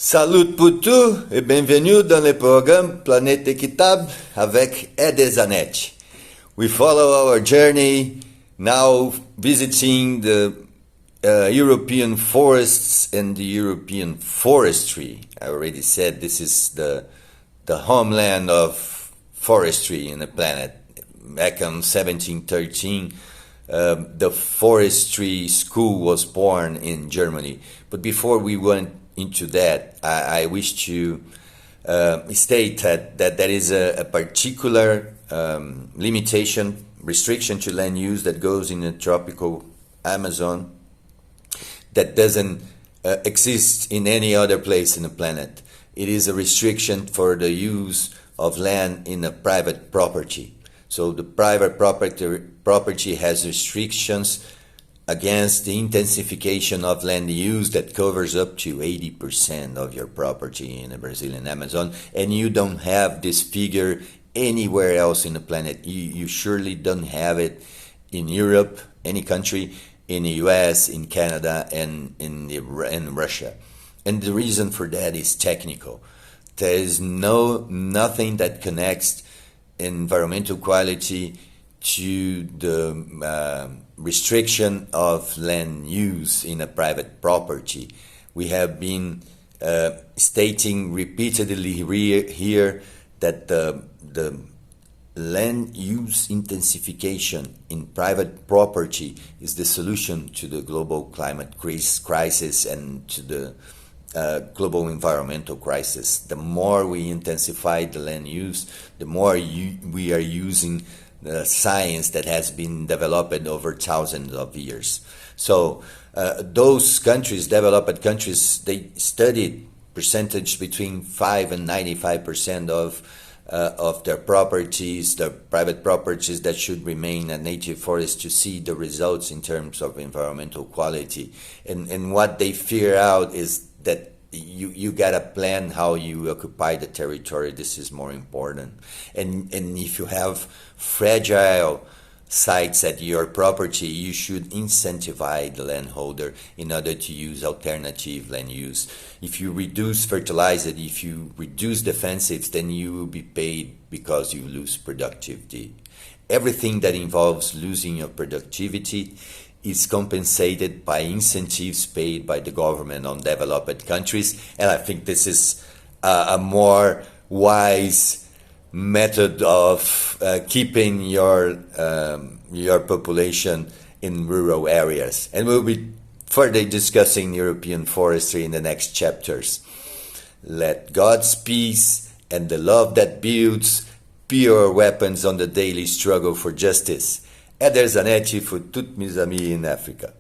Salut pour tous et bienvenue dans le programme Planète Équitable avec Eder Zanetti. We follow our journey now visiting the European forests and the European forestry. I already said this is the homeland of forestry in the planet. Back in 1713, the forestry school was born in Germany. But before we went into that, I wish to state that there is a particular limitation, restriction to land use that goes in the tropical Amazon that doesn't exist in any other place in the planet. It is a restriction for the use of land in a private property. So the private property has restrictions against the intensification of land use that covers up to 80% of your property in the Brazilian Amazon, and you don't have this figure anywhere else in the planet. You surely don't have it in Europe, any country, in the US, in Canada, and in Russia. And the reason for that is technical. There is nothing that connects environmental quality to the restriction of land use in a private property. We have been stating repeatedly here that the land use intensification in private property is the solution to the global climate crisis and to the global environmental crisis. The more we intensify the land use, the more we are using the science that has been developed over thousands of years. So those countries, developed countries, they studied percentage between 5 and 95% of their properties, their private properties that should remain a native forest, to see the results in terms of environmental quality. And what they figure out is that you gotta plan how you occupy the territory. This is more important. And if you have fragile sites at your property, you should incentivize the landholder in order to use alternative land use. If you reduce fertilizer, if you reduce defensives, then you will be paid because you lose productivity. Everything that involves losing your productivity is compensated by incentives paid by the government on developed countries, and I think this is a more wise method of keeping your population in rural areas. And we'll be further discussing European forestry in the next chapters. Let God's peace and the love that builds pure weapons on the daily struggle for justice. Eder Zanetti for toutes mes amis in Africa.